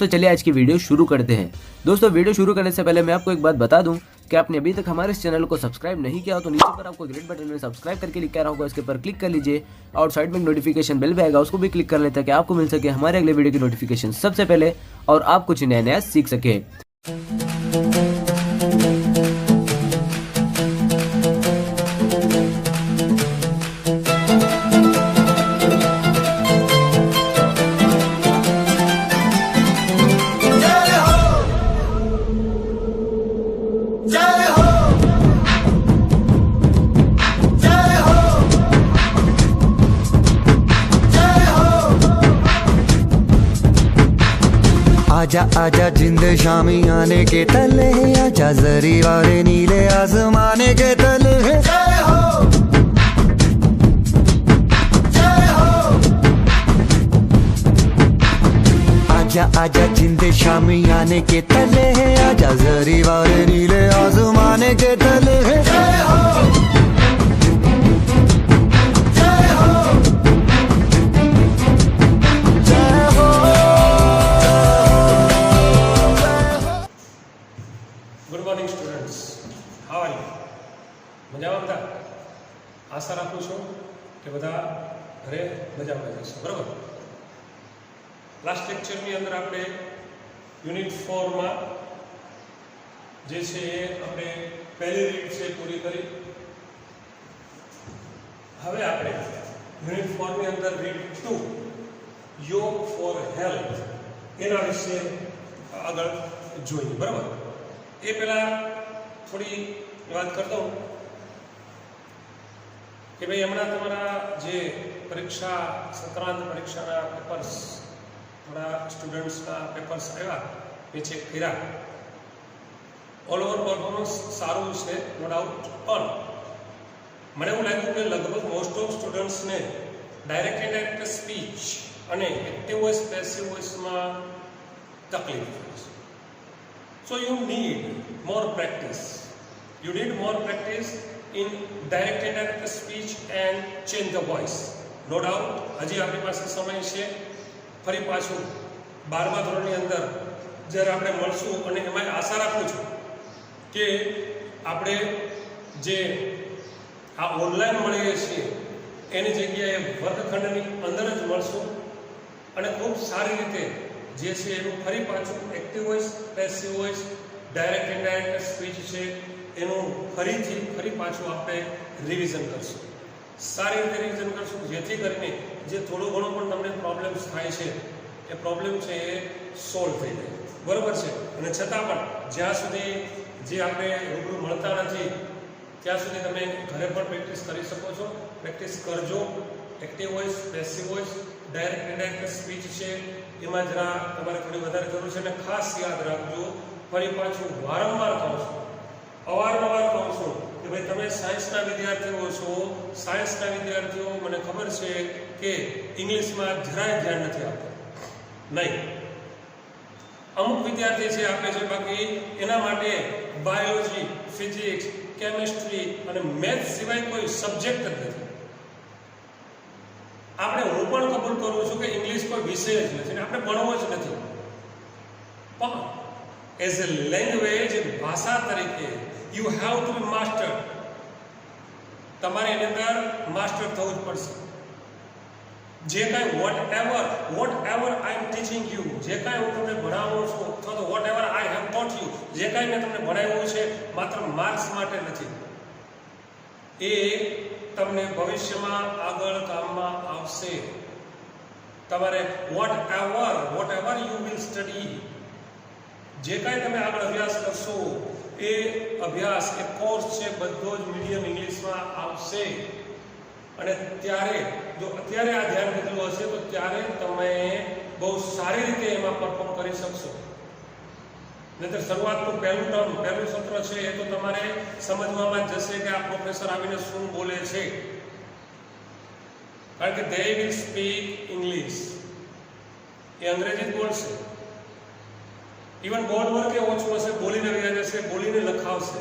दोस्तों चलिए आज की वीडियो शुरू करते हैं। दोस्तों वीडियो शुरू करने से पहले मैं आपको एक बात बता दूं कि आपने अभी तक हमारे इस चैनल को सब्सक्राइब नहीं किया हो तो नीचे पर आपको ग्रेट बटन में सब्सक्राइब करके लिखा रहा होगा, इसके ऊपर क्लिक कर लीजिए और साइड में एक नोटिफिकेशन बेल भी आएगा, उसको भी क्लिक कर लेते हैं कि आपको मिल सके हमारे अगले वीडियो की नोटिफिकेशन सबसे पहले और आप कुछ नया नया सीख सके। आजा आजा जिंद शामी आने के तले, आजा जरी वाले नीले आसमाने के तले। जय हो जय हो। आजा आजा जिंद शामी आने के तले, आजा जरी वाले नीले आसमाने के तले। जय हो good morning students, how are you? मजामा बधा? आशा राखું છું કે બધા ઘરે મજામાં જશો, બરાબર? લાસ્ટ લેક્ચરની અંદર આપણે યુનિટ 4 માં જે છે એ આપણે પહેલી રીડ છે પૂરી કરી. હવે આપણે યુનિટ 4 ની અંદર રીડ 2 યોગ ફોર હેલ્થ એના વિશે આગળ જોઈએ, બરાબર? એ પહેલા થોડી વાત કરતો હું કે ભાઈ હમણાં તમારા જે પરીક્ષા સંક્રાંત પરીક્ષાના પેપર્સ થોડા સ્ટુડન્ટ્સના પેપર્સ આવ્યા એ ચેક કર્યા. ઓલ ઓવર પરફોર્મન્સ સારું છે, નો ડાઉટ, પણ મને એવું લાગ્યું કે લગભગ મોસ્ટ ઓફ સ્ટુડન્ટ્સને ડાયરેક્ટ ઇનડાયરેક્ટ સ્પીચ અને એક્ટિવ વોઇસ પેસિવ વોઇસમાં તકલીફ થઈ છે. So you need more practice. You need more practice in direct and indirect speech and change the voice. No doubt. હજી આપણી પાસે સમય છે. ફરી પાછું 12મા ધોરણની અંદર જ્યારે આપણે મળશું અને એમાં આશા રાખું છું કે આપણે જે આ ઓનલાઈન મળીએ છીએ એની જગ્યાએ વર્ગખંડની અંદર જ મળશું અને ખૂબ સારી રીતે જે છે એનું ફરી પાછું active voice passive voice direct indirect speech છે એનું ફરી પાછું આપણે રિવિઝન કરશું, સારી રીતે રિવિઝન કરશું, જેથી કરીને જે થોડું ઘણું પણ તમને પ્રોબ્લેમ્સ થાય છે એ પ્રોબ્લેમ છે એ સોલ્વ થઈ જાય, બરાબર છે? અને છતાં પણ જ્યાં સુધી જે આપણે રૂબરૂ મળતા નથી ત્યાં સુધી તમે ઘરે પણ પ્રેક્ટિસ કરી શકો છો. પ્રેક્ટિસ કરજો. Active voice passive voice direct indirect speech છે એમાં જરા તમારે થોડી વધારે જરૂર છે અને ખાસ યાદ રાખજો, ફરી પાછું વારંવાર કહું છું, અવારનવાર કહું છું કે ભાઈ તમે સાયન્સના વિદ્યાર્થીઓ છો. સાયન્સના વિદ્યાર્થીઓ મને ખબર છે કે ઇંગ્લિશમાં જરાય ધ્યાન નથી આપતા, નહીં. અમુક વિદ્યાર્થી છે આપે છે, બાકી એના માટે બાયોલોજી, ફિઝિક્સ, કેમિસ્ટ્રી અને મેથ્સ સિવાય કોઈ સબ્જેક્ટ જ નથી. આપણે હું પણ કબૂલ કરું છું કે ઇંગ્લિશ કોઈ વિષય જ નથી, આપણે ભણવો જ નથી, પણ એઝ એ લેંગ્વેજ, ભાષા તરીકે you have to be master. તમારે એની અંદર માસ્ટર થવું જ પડશે. જે કાંઈ whatever I am teaching you, જે કાંઈ હું તમને ભણાવું છું અથવા તો whatever I have taught you, જે કાંઈ મેં તમને ભણાવ્યું છે માત્ર માર્ક્સ માટે નથી, એ તમને ભવિષ્યમાં આગળ કામમાં આવશે. તમારે whatever you will study, જે કાંઈ તમે આગળ અભ્યાસ કરશો એ અભ્યાસ, એ કોર્સ છે બધો જ મીડિયમ ઇંગ્લિશમાં આવશે. અને ત્યારે જો અત્યારે આ ધ્યાન દીધેલું હશે તો ત્યારે તમે બહુ સારી રીતે એમાં પરફોર્મ કરી શકશો. નહીંતર શરૂઆતનું પહેલું સત્ર છે એ તો તમારે સમજવામાં જશે કે આ પ્રોફેસર આવીને શું બોલે છે, કારણ કે they will speak English, એ અંગ્રેજી જ બોલશે. ઇવન બોર્ડ વર્ક એ ઓછું હશે, બોલીને વ્યા જશે, બોલીને લખાવશે.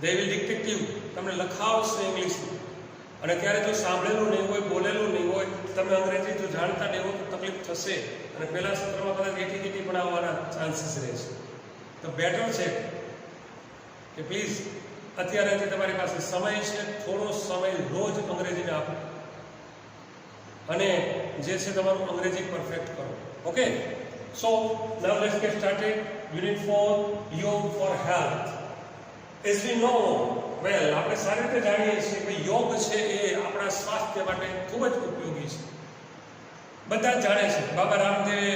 they will dictate you, તમને લખાવશે ઇંગ્લિશમાં. અને ત્યારે જો સાંભળેલું નહીં હોય, બોલેલું નહીં હોય, તમે અંગ્રેજી જો જાણતા નહીં હો તો તકલીફ થશે અને પહેલા સત્રમાં કદાચ એટીકેટી પણ આવવાના ચાન્સીસ રહે છે. તો બેટર છે કે પ્લીઝ અત્યારેથી તમારી પાસે સમય છે, થોડો સમય રોજ અંગ્રેજીને આપો અને જે છે તમારું અંગ્રેજી પરફેક્ટ કરો. Okay, so now let's gate started. Unit 4 યોગ ફોર હેલ્થ. એઝ વી નો વેલ, આપણે સારી રીતે જાણીએ છીએ કે યોગ છે એ આપણા સ્વાસ્થ્ય માટે ખૂબ જ ઉપયોગી છે. બધા જ જાણે છે. બાબા રામદેવે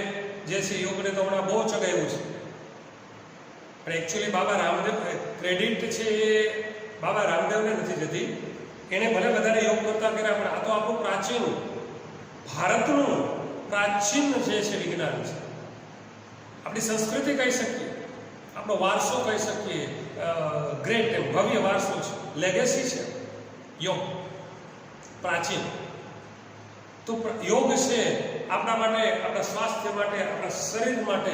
જે છે યોગને તો હમણાં બહુ ચગાવ્યું છે, પણ એકચ્યુઅલી બાબા રામદેવ ક્રેડિટ છે એ બાબા રામદેવને નથી જતી. એને ભલે બધાને યોગ કરતા કર્યા, પણ આ તો આપણું પ્રાચીન ભારતનું પ્રાચીન જે છે વિજ્ઞાન છે. આપણી સંસ્કૃતિ કહી શકીએ, આપણો વારસો કહી શકીએ, ગ્રેટ એમ ભવ્ય વારસો છે, લેગેસી છે યોગ પ્રાચીન. તો યોગ છે આપણા માટે, આપણા સ્વાસ્થ્ય માટે, આપણા શરીર માટે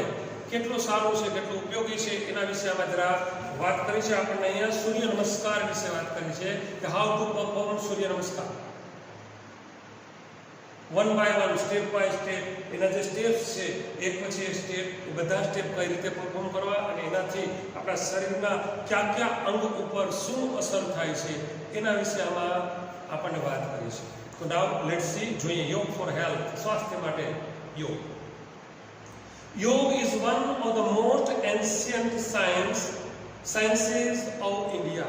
કેટલું સારું છે, કેટલું ઉપયોગી છે, એના વિશે આમાં જરા વાત કરી છે. આપણને અહીંયા સૂર્ય નમસ્કાર વિશે વાત કરી છે કે how to perform surya namaskar. One by one, step by step, એના જે સ્ટેપ્સ છે એક પછી એક સ્ટેપ, એ બધા સ્ટેપ કઈ રીતે પરફોર્મ કરવા અને એનાથી આપણા શરીરના કયા કયા અંગ ઉપર શું અસર થાય છે એના વિશે આમાં આપણને વાત કરી છે. તો નાઉ લેટ્સ સી, જોઈએ યોગ ફોર હેલ્થ, સ્વાસ્થ્ય માટે યોગ. Yoga is one of the most ancient sciences of India.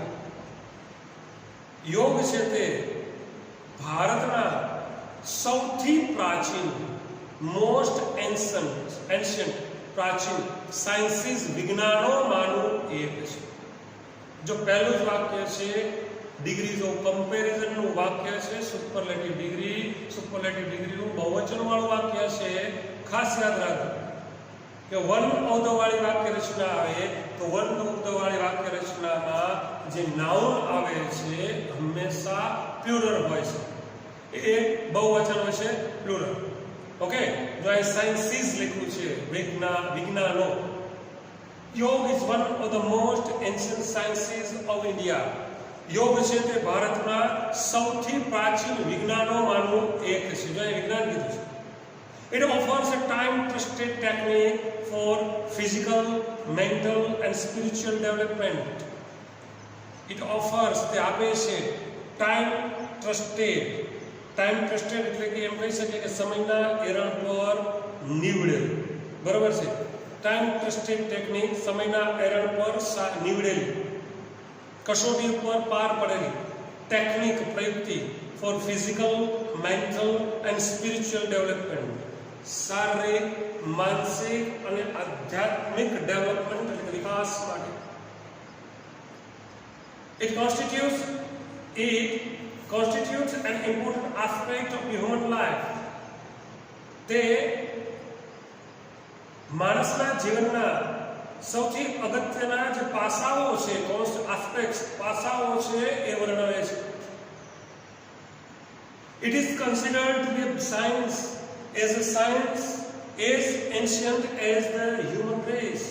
યોગ છે તે ભારતના સૌથી પ્રાચીન, મોસ્ટ એન્શન્ટ પ્રાચીન સાયન્સીસ વિજ્ઞાનોમાંનું એક છે. જો પહેલું જ વાક્ય છે ડિગ્રીઝ ઓફ કમ્પેરિઝનનું વાક્ય છે, સુપરલેટિવ ડિગ્રીનું બહુવચનવાળું વાક્ય છે. ખાસ યાદ રાખો કે વન ઓફ ધ વાળી વાક્ય રચના આવે તો વન ઓફ ધ વાળી વાક્ય રચનામાં જે નાઉન આવે છે હંમેશા પ્લુરલ હોય છે, એ બહુવચન હોય છે, પ્લુરલ. ઓકે, જો આ સાયન્સીસ લખ્યું છે, વિજ્ઞાનો. યોગ is one of the most ancient sciences of India. યોગ છે તે ભારતના સૌથી પ્રાચીન વિજ્ઞાનોમાંનું એક છે. જો એ વિજ્ઞાન કીધું છે. It offers a time-tested technique for physical, mental and spiritual development. It offers, તે આપે છે time-trusted એટલે કે એમ કહી શકીએ કે સમયના એરણ પર નીવડેલ, બરાબર છે. time-trusted ટેકનિક, સમયના એરણ પર નીવડેલી, કસોટી ઉપર પાર પડેલી ટેકનિક, પ્રયુક્તિ for physical, mental and spiritual development, શારીરિક, માનસિક અને આધ્યાત્મિક ડેવલપમેન્ટ એટલે વિકાસ માટે. It constitutes an important aspect of human life. તે માણસના જીવનના સૌથી અગત્યના જે પાસાઓ છે, પાસાઓ છે એ વર્ણવે છે. It is considered to be a science as ancient as the human race.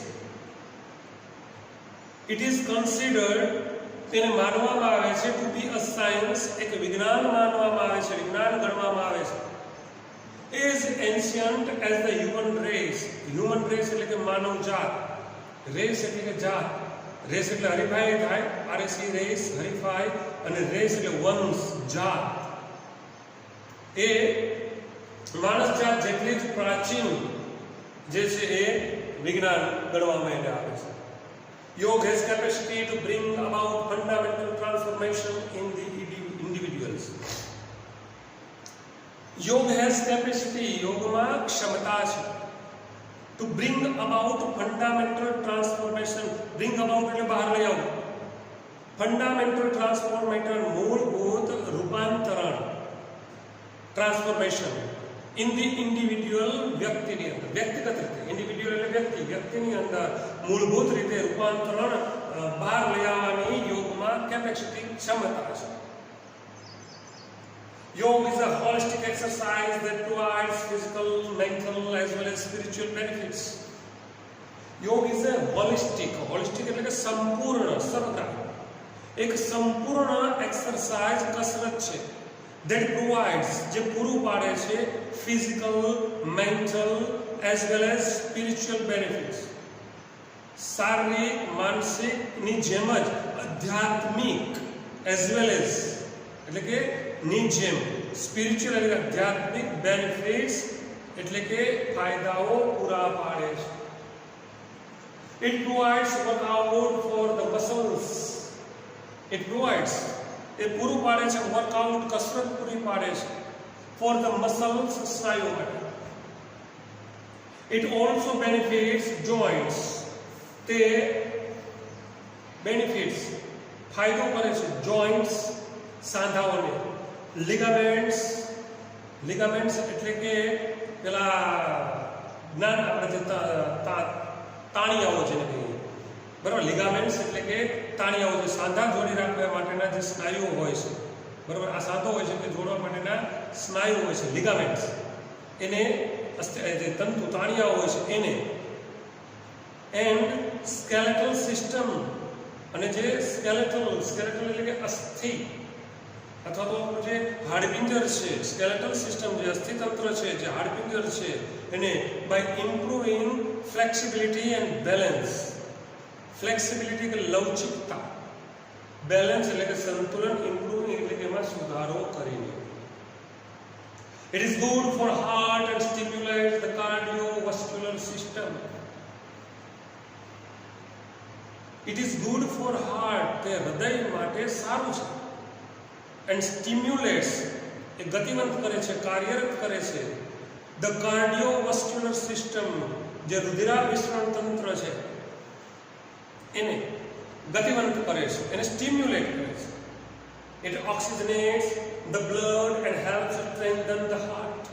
It is considered, તેને માનવામાં આવે છે, to be a science, એક વિજ્ઞાન માનવામાં આવે છે, વિજ્ઞાન ગણવામાં આવે છે, as ancient as the human race. human race એટલે કે માનવ જાત, રેસ એટલે કે જાત, રેસ એટલે હરીફાઈ થાય, RSE રેસ, હરીફાઈ, અને રેસ એટલે વંશ, જાત. એ માણસ જાત જેટલી જ પ્રાચીન જે છે એ વિજ્ઞાન ગણવામાં આવે છે. યોગ has capacity to bring about fundamental transformation in the individuals. યોગ has capacity, યોગમાં ક્ષમતા છે, to bring about fundamental transformation. bring about એટલે બહાર લઈ આવવું, fundamental transformation મૂળભૂત રૂપાંતરણ, ટ્રાન્સફોર્મેશન ઇન ધી ઇન્ડિવિડ્યુઅલ, વ્યક્તિની અંદર, વ્યક્તિગત રીતે, ઇન્ડિવિડ્યુઅલ એટલે વ્યક્તિની અંદર મૂળભૂત રીતે રૂપાંતરણ બહાર લઈ આવવાની યોગમાં કેપેસિટી, ક્ષમતા છે. Yoga is a holistic exercise that provides physical, mental as well as spiritual benefits. Yoga is a holistic એટલે કે સંપૂર્ણ, સર્વગ્રાહી, એક સંપૂર્ણ એક્સરસાઇઝ, કસરત છે that provides જે પૂરું પાડે છે physical, mental as well as spiritual benefits. શારીરિક, માનસિકની જેમ જ આધ્યાત્મિક as well as એટલે કે ની જેમ સ્પિરિચ્યુઅલ એટલે આધ્યાત્મિક બેનિફિટ્સ એટલે કે ફાયદાઓ પૂરા પાડે છે. It provides workout for the muscles. It provides એ પૂરું પાડે છે વર્કઆઉટ, કસરત પૂરી પાડે છે for the muscles, સ્નાયુ માટે. It also benefits joints. તે બેનિફિટ્સ ફાયદો કરે છે જોઇન્ટ્સ સાંધાઓને. લિગામેન્ટ્સ, લિગામેન્ટ્સ એટલે કે પેલા જ્ઞાન આપણે જે તાણિયાઓ જેને કહીએ, બરાબર. લિગામેન્ટ્સ એટલે કે તાણિયાઓ, જે સાંધા જોડી રાખવા માટેના જે સ્નાયુઓ હોય છે, બરાબર. આ સાંધો હોય છે કે જોડવા માટેના સ્નાયુ હોય છે લિગામેન્ટ્સ, એને જે તંતુ તાણિયાઓ હોય છે એને. એન્ડ સ્કેલેટલ સિસ્ટમ, અને જે સ્કેલેટલ એટલે કે અસ્થિ અથવા તો આપણું જે હાડપિંજર છે, સ્કેલેટલ સિસ્ટમ જે અસ્થિતંત્ર છે, જે હાડપિંજર છે, એને by improving flexibility and balance. Flexibility કે લવચિકતા, બેલેન્સ એટલે કે સંતુલન, ઇમ્પ્રુવિંગ એટલે કે એમાં સુધારો કરીને. It is good for heart and stimulates the cardiovascular system. It is good for heart, તે હૃદય માટે સારું છે. And stimulates, એ ગતિવંત કરે છે, કાર્યરત કરે છે. The cardiovascular system, જે રુધિરાભિસરણ તંત્ર છે એને ગતિવંત કરે છે, એને સ્ટિમ્યુલેટ કરે છે. It oxygenates the blood and helps strengthen the heart.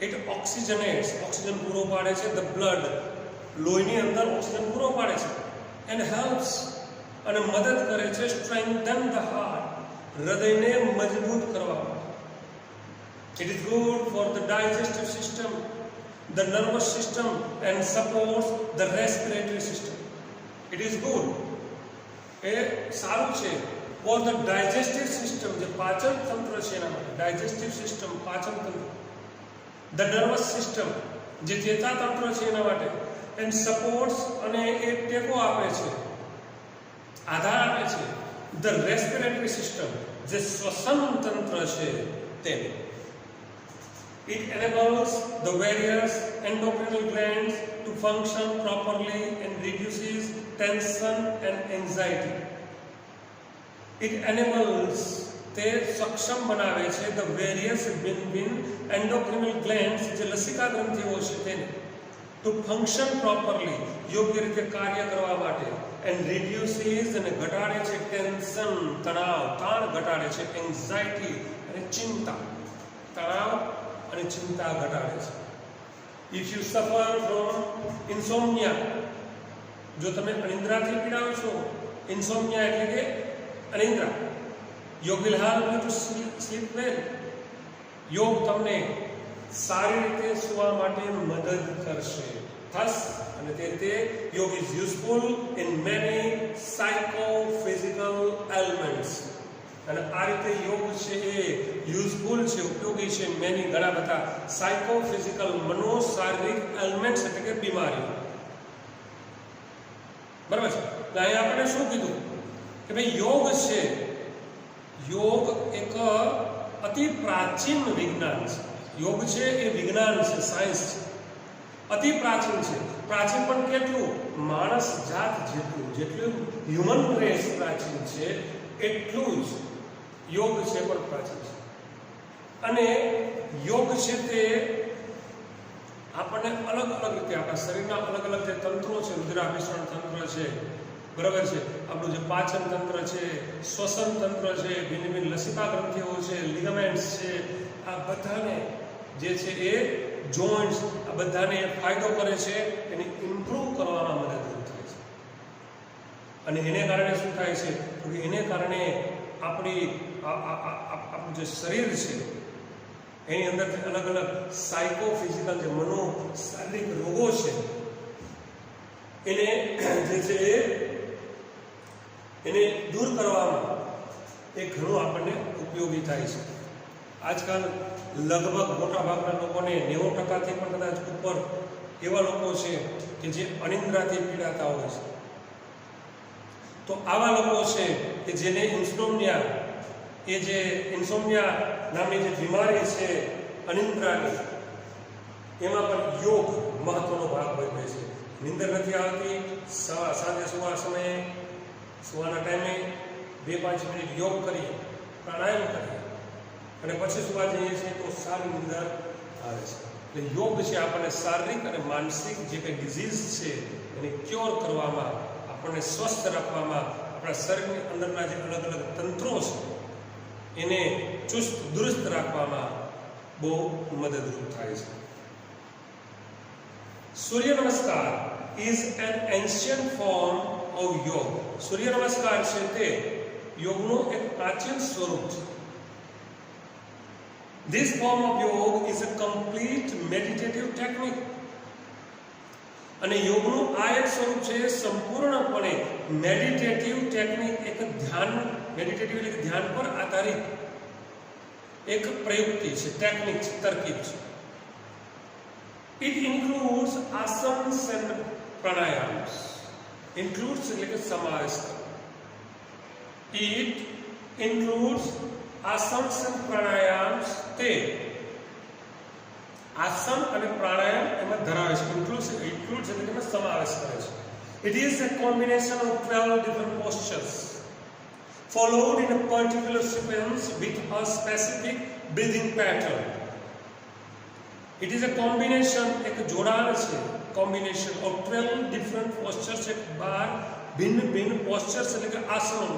It oxygenates, oxygen પૂરો પાડે છે, the blood, લોહીની અંદર ઓક્સિજન પૂરો પાડે છે, and helps, અને મદદ કરે છે, strengthen the heart, હૃદયને મજબૂત કરવામાં. It is good for the digestive system, the nervous system, and supports the respiratory system. It is good, એ સારું છે for the digestive system, જે પાચન તંત્ર છે એના માટે. digestive system, પાચન તંત્ર. the nervous system, જે ચેતાતંત્ર છે એના માટે. and supports, અને એ ટેકો આપે છે, આધાર આપે છે, the respiratory system, જે શ્વસન તંત્ર છે તેને. It enables the various endocrinal glands to function properly and reduces tension and anxiety. It enables, તે સક્ષમ બનાવે છે, the various ભિન્ન endocrinal glands, જે લસિકા ગ્રંથિઓ છે તેને, to function properly, યોગ્ય રીતે કાર્ય કરવા માટે. and reduces, અને ઘટાડે છે, ટેન્શન, તણાવ, તાણ ઘટાડે છે, એન્ઝાઇટી અને ચિંતા, તણાવ અને ચિંતા ઘટાડે છે. if you suffer from insomnia, જો તમે અનિદ્રાથી પીડાઓ છો, ઇન્સોમ્નિયા એટલે કે અનિદ્રા, યોગ will help you to sleep well. યોગ તમને સારી રીતે સૂવા માટે મદદ કરશે. thus, અને તે યોગ is useful in many psychophysical ailments. અને આ રીતે યોગ છે એ યુઝફુલ છે, ઉપયોગી છે, મેની ઘણા બધા સાયકોફિઝિકલ, મનોશારીરિક એલિમેન્ટ્સ એટલે કે બીમારીઓ. બરાબર છે. એટલે અહીંયા આપણે શું કીધું કે ભાઈ યોગ છે, યોગ એક અતિ પ્રાચીન વિજ્ઞાન છે. યોગ છે એ વિજ્ઞાન છે, સાયન્સ છે, અતિ પ્રાચીન છે. પ્રાચીન પણ કેટલું? માણસ જાત જેટલું, જેટલું હ્યુમન રેસ પ્રાચીન છે એટલું જ યોગ છે પણ પ્રાચીન છે. અને યોગ છે તે આપણને અલગ અલગ રીતે આપણા શરીરના અલગ અલગ જે તંત્રો છે, રુધિરાભિસરણ તંત્ર છે, બરાબર છે, આપણું જે પાચન તંત્ર છે, શ્વસન તંત્ર છે, ભિન્ન ભિન્ન લસિકા ગ્રંથિઓ છે, લિગામેન્ટ્સ છે, આ બધાને જે છે એ જોઇન્ટ્સ, આ બધાને ફાયદો કરે છે, એને ઇમ્પ્રૂવ કરવામાં મદદરૂપ થાય છે. અને એને કારણે શું થાય છે તો કે એને કારણે આપણું જે શરીર છે એની અંદરથી અલગ અલગ સાયકોફિઝિકલ જે મનો શારીરિક રોગો છે એને જે છે એને દૂર કરવામાં એ ઘણું આપણને ઉપયોગી થાય છે. આજકાલ લગભગ મોટા ભાગના લોકોને 90%થી પણ કદાચ ઉપર એવા લોકો છે કે જે અનિદ્રાથી પીડાતા હોય છે. તો આવા લોકો છે કે જેને ઇન્સોમ્નિયા, એ જે ઇન્સોમ્નિયા નામની જે બીમારી છે અનિદ્રાની, એમાં પણ યોગ મહત્વનો ભાગ ભજવે છે. નિંદર નથી આવતી, સાંજે સુવાના ટાઈમે 2-5 મિનિટ યોગ કરીએ, પ્રાણાયામ કરીએ અને પછી સુવા જઈએ છીએ તો સારી નિંદર આવે છે. એટલે યોગ છે આપણને શારીરિક અને માનસિક જે કંઈ ડિઝીઝ છે એને ક્યોર કરવામાં, આપણને સ્વસ્થ રાખવામાં, આપણા શરીરની અંદરના જે અલગ અલગ તંત્રો છે એને ચુસ્ત દુરસ્ત રાખવામાં બહુ મદદરૂપ થાય છે. સૂર્ય નમસ્કાર is an ancient form of yoga. સૂર્ય નમસ્કાર છે તે યોગનું એક પ્રાચીન સ્વરૂપ છે. This form of yoga is a complete meditative technique. અને યોગનું આ એક સ્વરૂપ છે સંપૂર્ણપણે મેડિટેટિવ ટેકનિક, એક ધ્યાન, મેડિટેટિવ એટલે ધ્યાન પર આધારિત એક પ્રયુક્તિ છે, ટેકનિક છે, તરકીબ છે. It includes asanas and pranayams. Includes એટલે કે સમાવેશ કરે. It includes asanas and pranayams. તે આસન અને પ્રાણાયામ એમાં ધરાવે છે. includes એટલે કે સમાવેશ કરે છે. It is a combination of 12 different postures followed in a particular sequence with a specific breathing pattern. It is a combination, એક જોડાણ છે, combination of 12 different postures, એક 12 ભિન્ન postures એટલે કે આસનો,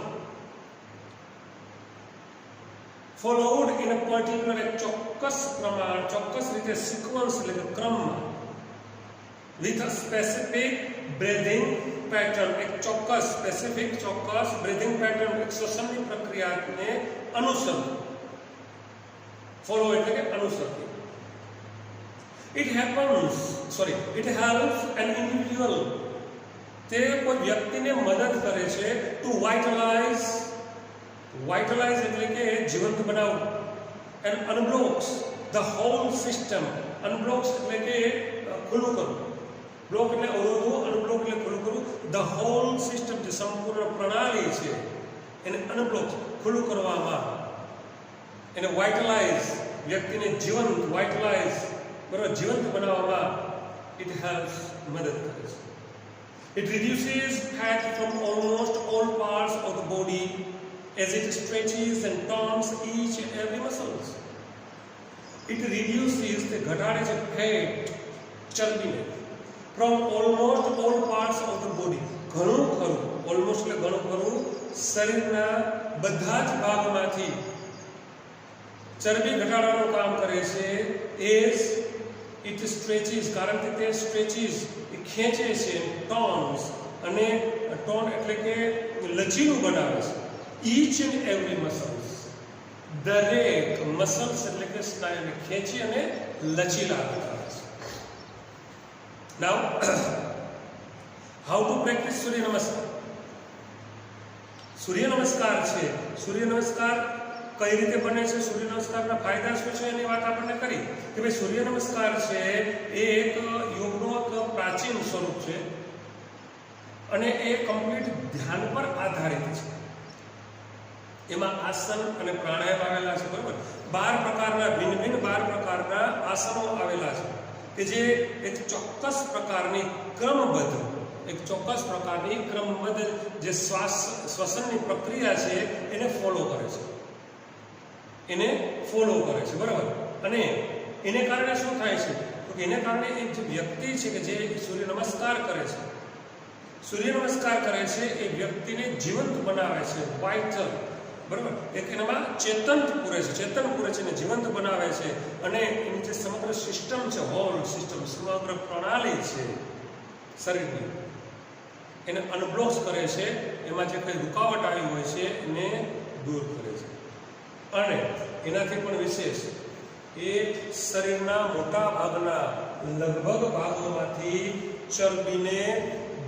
followed in a particular, એક ચોક્કસ પ્રમાણ, ચોક્કસ રીતે સિક્વન્સ એટલે કે ક્રમમાં, with a specific breathing pattern, એક ચોક્કસ સ્પેસિફિક ચોક્કસ breathing pattern, એક શ્વસનની પ્રક્રિયાને અનુસરવું. ફોલો એટલે કે અનુસરવું. It helps an individual, તે કોઈ વ્યક્તિને મદદ કરે છે to vitalize એટલે કે જીવંત બનાવવું, and unblocks the whole system. Unblocks એટલે કે ખુલ્લું કરવું, બ્લોક એટલે અવરોધવું, અનબ્લોક એટલે ખુલ્લું કરવું. the whole system, જે સંપૂર્ણ પ્રણાલી છે એને અનબ્લોક, ખુલ્લું કરવામાં, એને vitalize, વ્યક્તિને જીવંત, vitalize, બરાબર, જીવંત બનાવવામાં it helps, મદદ કરે છે. It reduces fat from almost all parts of the body as it stretches and tones each and every muscles. It reduces, તે ઘટાડે છે fat, ચરબીને, from almost all parts of the body, ઘણું ખરું, almost એટલે ઘણું ખરું, શરીરના બધા જ ભાગમાંથી ચરબી ઘટાડવાનું કામ કરે છે. as it stretches, કારણ કે તે stretches, એ ખેંચે છે, tones, અને ટોન એટલે કે લચીલું બનાવે છે. each and every muscles, દરેક મસલ્સ એટલે કે સ્નાયુને ખેંચી અને લચીલા બનાવે છે. now how to practice સૂર્ય નમસ્કાર. સૂર્ય નમસ્કાર છે, સૂર્ય નમસ્કાર કઈ રીતે બને છે, સૂર્ય નમસ્કારના ફાયદા શું છે એની વાત આપણને કરી કે ભાઈ સૂર્ય નમસ્કાર છે એ એક યોગનો એક પ્રાચીન સ્વરૂપ છે અને એ કમ્પ્લીટ ધ્યાન પર આધારિત છે. એમાં આસન અને પ્રાણાયામ આવેલા છે, બરાબર. 12 પ્રકારના ભિન્ન 12 પ્રકારના આસનો આવેલા છે કે જે એક ચોક્કસ પ્રકારની ક્રમબદ્ધ જે શ્વસનની પ્રક્રિયા છે એને ફોલો કરે છે, બરાબર. અને એને કારણે શું થાય છે તો એને કારણે એક જે વ્યક્તિ છે કે જે સૂર્ય નમસ્કાર કરે છે એ વ્યક્તિને જીવંત બનાવે છે, વાઇટલ, બરાબર. એક એનામાં ચેતન પૂરે છે ને જીવંત બનાવે છે. અને એની જે સમગ્ર સિસ્ટમ છે, હોલ સિસ્ટમ, સમગ્ર પ્રણાલી છે શરીરની, એને અનબ્લોક કરે છે. એમાં જે કંઈ રૂકાવટ આવી હોય છે એને દૂર કરે છે. અને એનાથી પણ વિશેષ એ શરીરના મોટા ભાગના લગભગ ભાગોમાંથી ચરબીને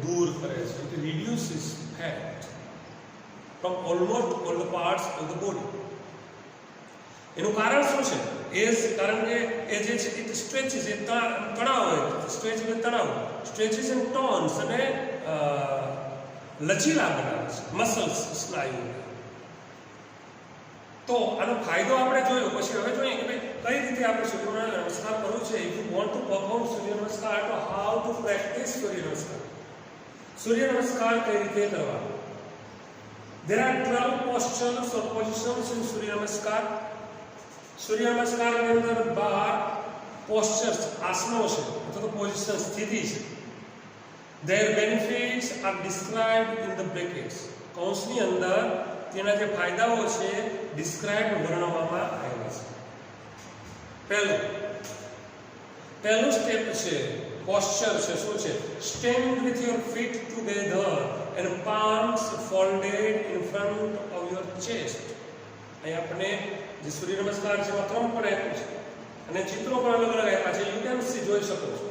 દૂર કરે છે. It reduces fat from almost all the parts of the body. એનું કારણ શું છે? કારણ કે એ જે છે ઇટ સ્ટ્રેચિસ, એ તણાવ હોય, સ્ટ્રેચ એટલે તણાવ, સ્ટ્રેચિસ એન્ડ ટોન્સ, અને લચીલા બનાવે છે મસલ્સ, સ્નાયુ. તો આનો ફાયદો આપણે જોયો. પછી હવે જોઈએ કે ભાઈ કઈ રીતે આપણે સૂર્ય નમસ્કાર કરવું છે. If you want to perform surya namaskar, તો હાઉ ટુ પ્રેક્ટિસ સૂર્ય નમસ્કાર. સૂર્ય નમસ્કાર કઈ રીતે કરવા? There are 12 postures or positions in Surya Namaskar. સૂર્ય નમસ્કારની અંદર 12 postures, આસનો છે અથવા તો પોઝિશન, સ્થિતિ છે. Their benefits are described in the brackets. કૌંસની અંદર તેના જે ફાયદાઓ છે ડિસ્ક્રાઇબ્ડ, વર્ણવવામાં આવ્યા છે. પહેલું સ્ટેપ છે, પોસ્ચર છે. શું છે? Stand with your feet together and palms folded in front of your chest. અહીં આપણે જે સૂર્ય નમસ્કાર છે એમાં ક્રમ પણ આપ્યું છે અને ચિત્રો પણ અલગ અલગ આપ્યા છે. યુ કેન સી, જોઈ શકો છો.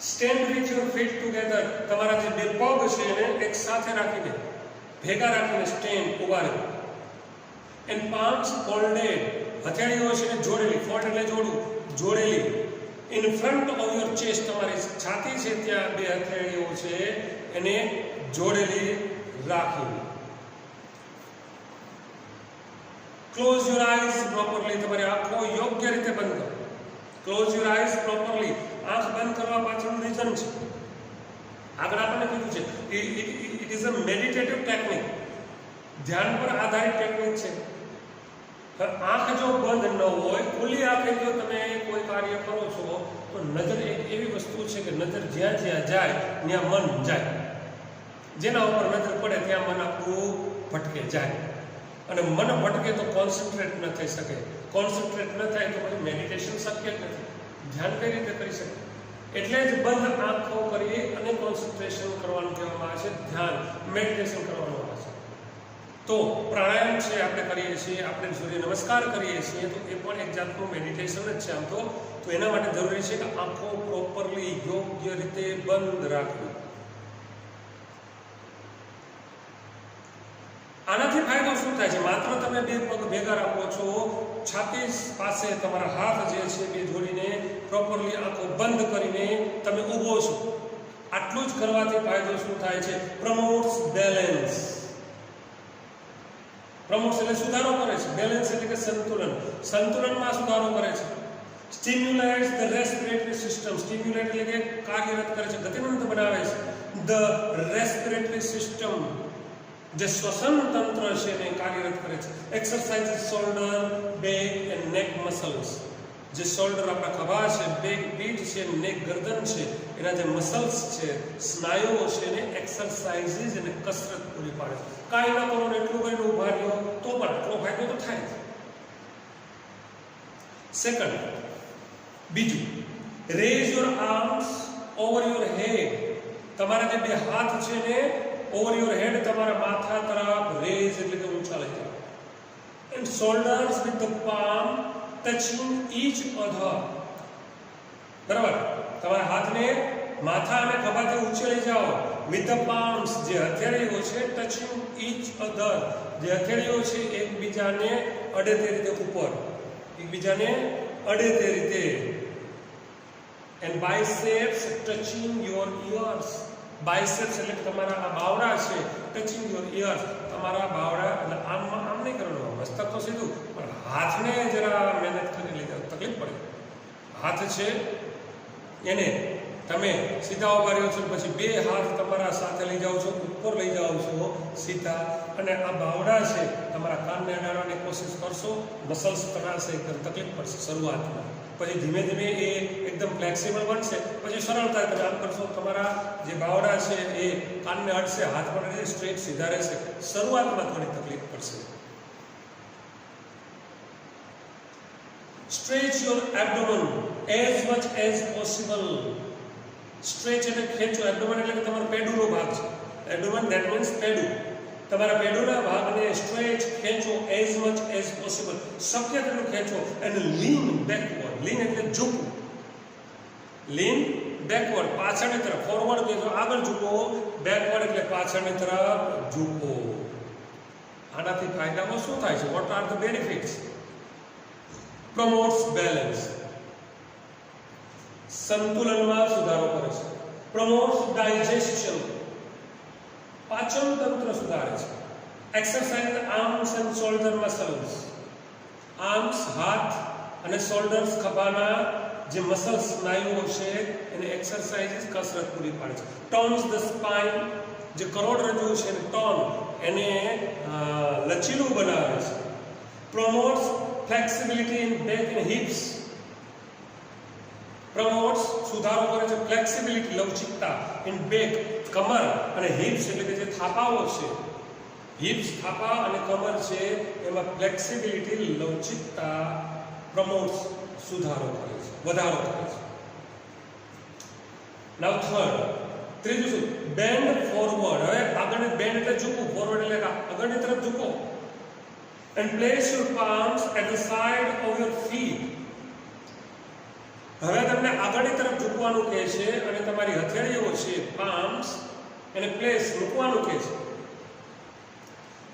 Stand with your feet together, તમારા જે બે પગ છે એને એક સાથે રાખીને, ભેગા રાખીને સ્ટેન્ડ, ઉભા રહે. એન્ડ પામ્સ ફોલ્ડેડ, હથેળીઓ છે એને જોડેલી, ફોલ્ડ એટલે જોડવું, જોડેલી. In front of your chest, તમારી છાતી છે ત્યાં બે હથેળીઓ છે એને જોડેલી રાખી. ક્લોઝ યોર આઈઝ પ્રોપરલી, તમારી આંખો યોગ્ય રીતે બંધ કરો. ક્લોઝ યોર આઈઝ પ્રોપરલી, આંખ બંધ કરવા પાછળનું રીઝન છે. આગળ આપણને કીધું છે it is a meditative technique, ધ્યાન પર આધારિત ટેકનિક છે. આંખ જો બંધ ન હોય, ખુલ્લી આંખે જો તમે કોઈ કાર્ય કરો છો તો નજર એક એવી વસ્તુ છે કે નજર જ્યાં જ્યાં જાય ત્યાં મન જાય. જેના ઉપર નજર પડે ત્યાં મન આપણું ભટકે જાય, અને મન ભટકે તો કોન્સન્ટ્રેટ ન થઈ શકે. કોન્સન્ટ્રેટ ન થાય તો પછી મેડિટેશન શક્ય જ નથી. ધ્યાન કઈ રીતે કરી શકે? એટલે જ બંધ આંખો કરી અને કોન્સન્ટ્રેશન કરવાનું કહેવામાં આવે છે, ધ્યાન, મેડિટેશન કરવાનું આવે છે. તો પ્રાણાયામ છે આપણે કરીએ છીએ, આપણે સૂર્ય નમસ્કાર કરીએ છીએ, તો એ પણ એક જાતનું મેડિટેશન જ છે આમ તો. એના માટે જરૂરી છે કે આંખો પ્રોપરલી યોગ્ય રીતે બંધ રાખવી. આનાથી ફાયદો શું થાય છે? માત્ર તમે બે પગ ભેગા રાખો છો, છાતી પાસે તમારા હાથ જે છે બે જોડીને પ્રોપરલી આંખો બંધ કરીને તમે ઊભો છો. આટલું જ કરવાથી ફાયદો શું થાય છે? Promotes balance. પ્રમોટ્સ એટલે સુધારો કરે છે, બેલેન્સ એટલે કે સંતુલન, સંતુલનમાં સુધારો કરે છે. સ્ટિમ્યુલેટ્સ ધ રેસ્પિરેટરી સિસ્ટમ, સ્ટિમ્યુલેટ એટલે કે કાર્યરત કરે છે, ગતિમંત બનાવે છે. ધ રેસ્પિરેટરી સિસ્ટમ, જે શ્વસન તંત્ર છે એને કાર્યરત કરે છે. Exercise shoulder, back and neck muscles, જે શોલ્ડર આપણા ખભા છે, બેક પીઠ છે, નેક ગરદન છે, એના જે મસલ્સ છે, સ્નાયુઓ છે એને એક્સરસાઇઝીસ અને કસરત પૂરી પાડે છે. કાંઈ ન કરો ને એટલું કરીને ઉભા રહ્યો તો પણ આટલો ફાયદો તો થાય. સેકન્ડ, બીજું, raise your arms over your head, તમારા જે બે હાથ છે ને ઓવર યોર હેડ, તમારા માથા તરફ રેઝ એટલે કે ઊંચા લઈ જાઓ. And shoulders with the palm touching each other, બરાબર? તમારા હાથને માથા અને ખભાથી ઊંચે લઈ જાઓ. વિથ ધ પામ્સ, જે હથેળીઓ છે, ટચિંગ ઈચ અધર, જે હથેળીઓ છે એકબીજાને અડે તે રીતે ઉપર, એકબીજાને અડે તે રીતે. And biceps touching your ears, biceps એટલે તમારા આ બાવડા છે, ટચિંગ યોર ઇયર્સ, તમારા બાવડા એટલે આમ આમ નહીં કરવાનું, મસ્તક તો સીધું, પણ હાથને જરા મહેનત કરી લીધા તકલીફ પડે. હાથ છે એને તમે સીધા ઉભા રહ્યો છો, પછી બે હાથ તમારા સાથે લઈ જાઓ છો, ઉપર લઈ જાઓ છો સીધા, અને આ બાવડા છે તમારા કાનને અડાડવાની કોશિશ કરશો, મસલ્સ તણાશે, એકદમ તકલીફ પડશે શરૂઆતમાં. પછી ધીમે ધીમે એ એકદમ ફ્લેક્સિબલ બનશે, પછી સરળતા તમે આમ કરશો, તમારા જે બાવડા છે એ કાનને અડશે, હાથ પણ સ્ટ્રેટ સીધા રહેશે. શરૂઆતમાં થોડી તકલીફ પડશે. Stretch your abdomen as much as possible. Stretch એટલે ખેંચો, abdomen એટલે કે તમારો પેડુનો ભાગ છે. Abdomen that means પેડુ. તમારા પેડુના ભાગને સ્ટ્રેચ, ખેંચો as much as possible, શક્ય તેટલું ખેંચો. and lean backward, lean એટલે ઝૂકવું, lean backward પાછળની તરફ, ફોરવર્ડ એટલે આગળ ઝૂકો, બેકવર્ડ એટલે પાછળની તરફ ઝૂકો. આનાથી ફાયદાઓ શું થાય છે? what are the benefits? Promotes balance, સંતુલનમાં સુધારો કરે છે. પ્રમોટ્સ ડાયજેશન, પાચન તંત્ર સુધારે છે. Exercise arms and shoulder muscles, arms હાથ અને શોલ્ડર્સ ખભાના જે મસલ્સ સ્નાયુઓ છે એને એક્સરસાઇઝ કસરત પૂરી પાડે છે. ટોન્સ ધ સ્પાઇન, જે કરોડરજ્જુ છે એને ટોન એને લચીલું બનાવે છે. Promotes flexibility in back and hips, promotes સુધારો કરે છે ફ્લેક્સિબિલિટી લવચિકતા ઇન બેક કમર અને હિપ્સ એટલે કે જે થાપાઓ છે, હિપ્સ થાપા અને કમર છે એમાં ફ્લેક્સિબિલિટી લવચિકતા પ્રમોટ્સ સુધારો કરે છે, વધારો કરે છે. નાઉ થર્ડ, ત્રીજું શું? Bend forward. હવે આગળ બેન્ડ એટલે ઝૂકવું, ફોરવર્ડ એટલે આગળની તરફ ઝૂકો. And place your palms at the side of your feet. હવે તમને આગળની તરફ ઝૂકવાનું કહે છે અને તમારી હથેળીઓ છે પામ્સ એને પ્લેસ મૂકવાનું કહે છે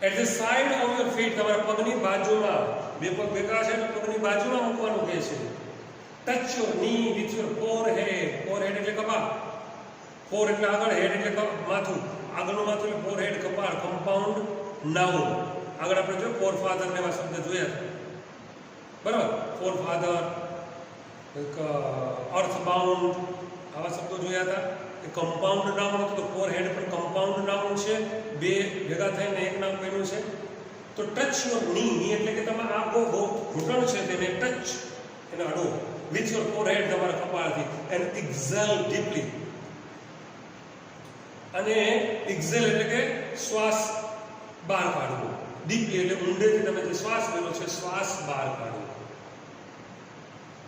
at the side of your feet, તમારા પગની બાજુમાં. બે પગ ભેગા છે તો પગની બાજુમાં મૂકવાનું કહે છે. ટચ યોર ની વિથ યોર ફોરહેડ. ફોરહેડ એટલે કપાળ, ફોર એટલે આગળ, હેડ એટલે માથું, આગળનું માથું એટલે ફોરહેડ કપાળ. કમ્પાઉન્ડ નાઉન, આગળ આપણે જો ફોર ફાધર ને એવા શબ્દ જોયા બરાબર. ફોર ફાધર, અર્થ બાઉન્ડ આવા શબ્દો જોયા હતા. એ કમ્પાઉન્ડ નાઉન હતું તો ફોરહેડ પણ કમ્પાઉન્ડ નાઉન છે, બે ભેગા થઈને એક નામ બન્યું છે. તો ટચ યોર ની એટલે કે તમે આ ઘૂંટણ છે તેને ટચ એને અડો વિથ યોર ફોરહેડ, તમારા કપાળથી. એન્ડ એક્ઝેલ ડીપલી, અને એક્ઝેલ એટલે કે શ્વાસ બહાર કાઢવો. ડીપલી એટલે ઊંડેથી તમે જે શ્વાસ લેવો છે શ્વાસ બહાર કાઢવો.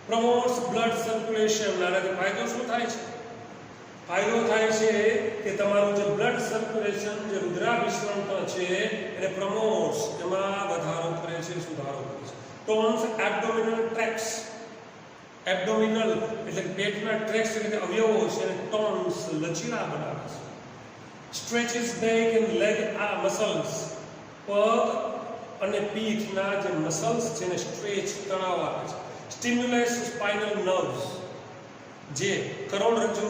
પ્રમોટ્સ બ્લડ સર્ક્યુલેશન. આનાથી ફાયદો શું થાય છે? ફાયદો થાય છે કે તમારું જે બ્લડ સર્ક્યુલેશન, જે રુધિરાભિસરણ છે એને પ્રમોટ્સ, એમાં વધારો કરે છે, સુધારો કરે છે. Tones abdominal tracks. એબ્ડોમિનલ એટલે પેટના ટ્રેક્સ એટલે કે અવયવો છે એને ટોન્સ લચીલા બનાવે છે. સ્ટ્રેચિસ બેક એન્ડ લેગ મસલ્સ. પગ અને પીઠના જે મસલ્સ છે એને સ્ટ્રેચ, તણાવ આપે છે. સ્ટિમ્યુલેટ્સ સ્પાઇનલ નર્વ્સ. જે કરોડરજ્જુ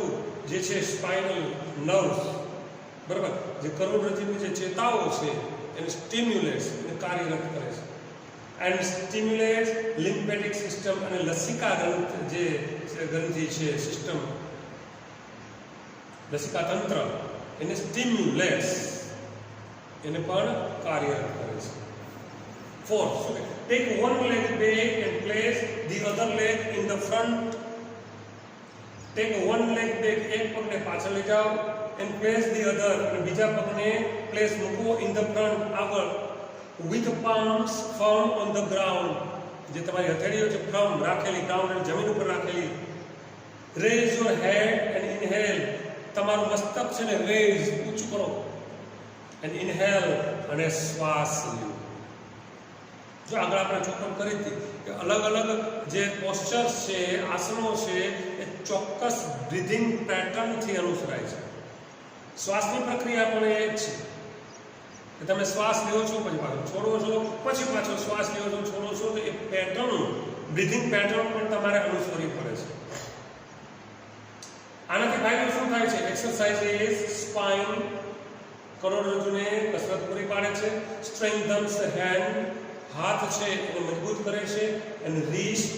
જે છે સ્પાઇનલ નર્વ્સ બરાબર, જે કરોડરજ્જુની જે ચેતાઓ છે એને સ્ટિમ્યુલેટ્સ, એને કાર્યરત કરે છે. એન્ડ સ્ટિમ્યુલેટ્સ લિમ્ફેટિક સિસ્ટમ, અને લસિકા ગ્રંથિ જે ગ્રંથિ છે સિસ્ટમ, લસિકા તંત્ર એને સ્ટિમ્યુલેટ્સ, એને પણ કાર્યરત કરે છે. Fourth, take one leg back and place the other leg in the front. Take one leg back, એક પગને પાછળ લઈ જાઓ, and place the other, અને બીજા પગને place મૂકો in the front, આગળ. With palms firm on the ground, જે તમારી હથેળીઓ છે firm રાખેલી, ground અને જમીન ઉપર રાખેલી. Raise your head and inhale. તમારું મસ્તક છે ને raise, ઊંચું કરો, and inhale, અને શ્વાસ લો. જો આગળ આપણે ચોખવટ કરી હતી કે અલગ અલગ જે પોસ્ચર્સ છે, આસનો છે એ ચોક્કસ બ્રીધિંગ પેટર્નથી અનુસરાય છે. શ્વાસની પ્રક્રિયા પણ એ જ છે કે તમે શ્વાસ લ્યો છો પછી પાછો છોડો છો, પછી પાછો શ્વાસ લ્યો છો છોડો છો, તો એ પેટર્ન, બ્રીધિંગ પેટર્ન પણ તમારે અનુસરવી પડે છે. આનાથી ફાયદો શું થાય છે? એક્સરસાઇઝ સ્પાઇન, કરોડરજ્જુને કસરત પૂરી પાડે છે. સ્ટ્રેન્થન્સ હેન્ડ, હાથ છે એને મજબૂત કરે છે. એન્ડ રિસ્ટ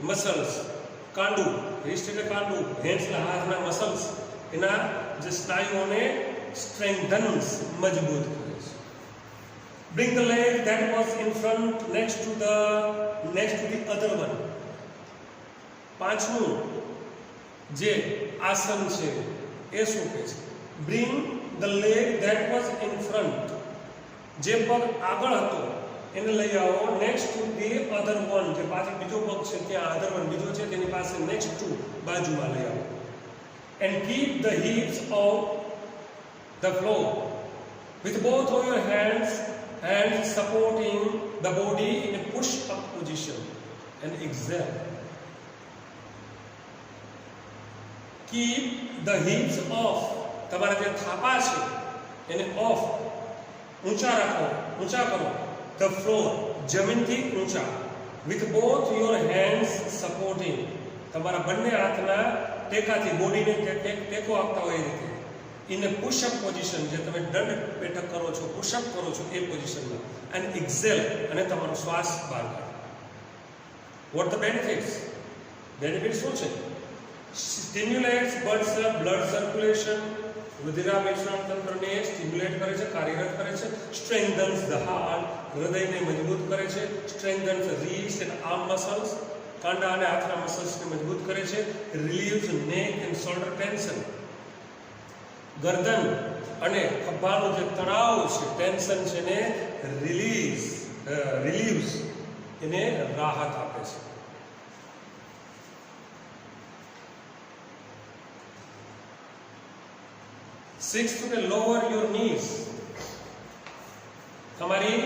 મસલ્સ, કાંડું, રિસ્ટ એટલે કાંડું, હેન્ડ્સ એટલે હાથના મસલ્સ, એના જે સ્નાયુઓને સ્ટ્રેન્થન્સ, મજબૂત કરે છે. Bring the leg that was in front next to the other one. પાંચમું જે આસન છે એ શું કહે છે? Bring the leg that was in front, જે પગ આગળ હતો એને લઈ આવો next to the other one, જે પાછળ બીજો પગ છે ત્યાં other one બીજો છે તેની પાસે next to, બાજુમાં લઈ આવો. And keep the hips off the floor with both of your hands supporting the body in a push up position, and exhale. Keep the hips off, તમારા જે થાપા છે એને ઓફ, ઊંચા રાખો, ઊંચા કરો. The floor, જમીનથી ઊંચા. With both your hands supporting, તમારા બંને હાથના ટેકાથી બોડીને ટેકો આપતા હોય એ રીતે. ઇન એ પુશઅપ પોઝિશન, જે તમે દંડ બેઠક કરો છો, પુશઅપ કરો છો એ પોઝિશનમાં. એન્ડ એક્ઝેલ, અને તમારો શ્વાસ બહાર કાઢો. Vote the benefits? બેનિફિટ શું છે? સ્ટિમ્યુલેટ્સ બ્લડ સર્ક્યુલેશન, રુધિરા વિસરણ તંત્રને સ્ટિમ્યુલેટ કરે છે, કાર્યરત કરે છે. સ્ટ્રેન્થન્સ ધ હાર્ટ, હૃદયને મજબૂત કરે છે. સ્ટ્રેન્થન્સ રીસ્ટ એન્ડ આર્મ મસલ્સ, કાંડા અને હાથના મસલ્સને મજબૂત કરે છે. રિલીવ્સ નેક એન્ડ શોલ્ડર ટેન્શન, ગરદન અને ખભાનું જે તણાવ છે, ટેન્શન છે, એને રિલીવ્સ, એને રાહત આપે છે. Sixth, lower your knees. તમારી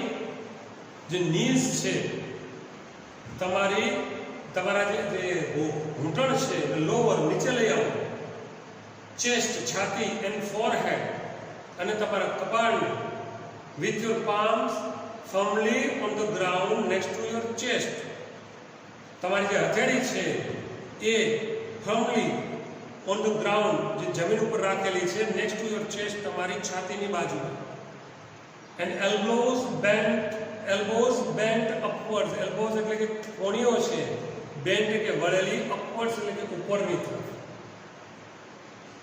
જે નીઝ છે, તમારા જે ઘૂંટણ છે, લોઅર નીચે લઈ આવો. ચેસ્ટ, છાતી એન્ડ ફોરહેડ, અને તમારા કપાળને with your palms firmly on the ground next to your chest. તમારી જે હથેળી છે એ ફર્મલી ઓન ધ ગ્રાઉન્ડ, જે જમીન ઉપર રાખેલી છે, નેક્સ્ટ ટુ યોર ચેસ્ટ, તમારી છાતીની બાજુમાં. And એલ્બોઝ bent અપવર્ડ્સ. એલ્બોઝ એટલે કે કોણીઓ છે, બેન્ટ એટલે વળેલી, અપવર્ડ્સ એટલે કે ઉપરની તરફ.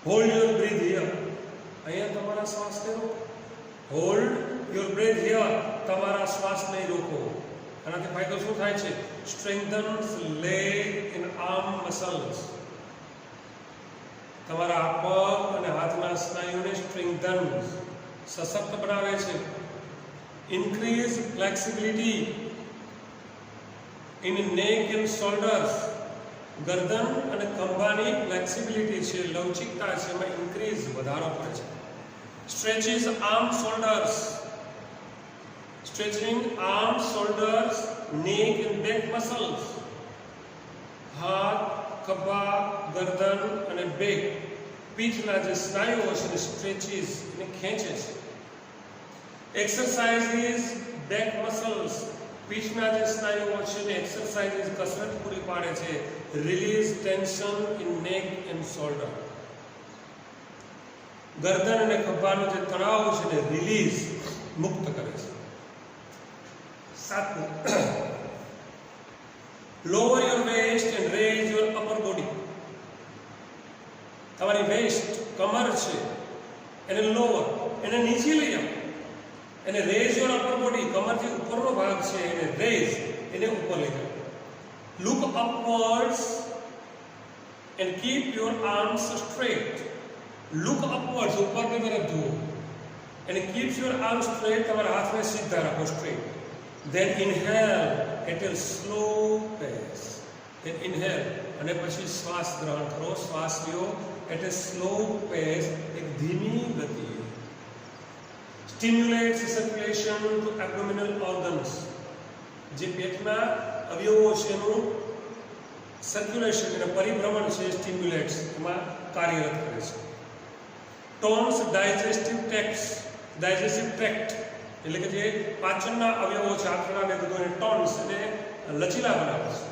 હોલ્ડ યોર બ્રીથ હિયર, અહીંયા તમારા શ્વાસને રોકો. હોલ્ડ યોર બ્રીથ હિયર, તમારા શ્વાસને રોકો. આનાથી ફાયદો શું થાય છે? સ્ટ્રેન્થન્સ લેગ એન્ડ આર્મ મસલ્સ, તમારા પગ અને હાથના સ્નાયુને સ્ટ્રેન્થન્સ, સશક્ત બનાવે છે. ઇન્ક્રીઝ ફ્લેક્સિબિલિટી ઇન નેક એન્ડ શોલ્ડર્સ, ગરદન અને ખભાની ફ્લેક્સિબિલિટી છે, લવચિકતા છે, એમાં ઇન્ક્રીઝ, વધારો કરે છે. Stretches arm shoulders, stretching arm shoulders, neck and back muscles, હાથ, ખભા, ગરદન અને બેક, પીઠના જે સ્નાયુઓ છે, સ્ટ્રેચિસ, એને ખેંચે છે. એક્સરસાઇઝીસ બેક મસલ્સ, પીઠના જે સ્નાયુઓ છે ને એક્સરસાઇઝીસ, કસરત પૂરી પાડે છે. રિલીઝ ટેન્શન ઇન નેક એન્ડ શોલ્ડર, ગરદન અને ખભાનો જે તણાવ છે ને રિલીઝ, મુક્ત કરે છે. સાતમું, lower your waist and raise your upper body. તમારી વેસ્ટ, કમર છે, એને લોઅર, એને નીચે લઈ આવો. એને રેઝ યોર અપર બોડી, કમરથી ઉપરનો ભાગ છે એને રેઝ, એને ઉપર લઈ જાઓ. Look upwards and keep your arms straight. Look upwards, ઉપરની તરફ જુઓ, and keep your arms straight, તમારા હાથને સીધા રાખો, straight. Then inhale at a slow pace. Then inhale, અને પછી શ્વાસ ગ્રહણ કરો, શ્વાસ લ્યો એટ એ સ્લો પેસ, એક ધીમી ગતિએ. Stimulates circulation to abdominal organs. જે પેટના અવયવો છે એનું સર્ક્યુલેશન અને પરિભ્રમણ છે, સ્ટિમ્યુલેટ્સ, એમાં કાર્યરત કરે છે. ટોન્સ ડાયજેસ્ટિવ ટ્રેક્ટ, એટલે કે જે પાચનના અવયવો છે, આંતરડા ને બધું, એને ટોન્સ, એને લચીલા બનાવે છે.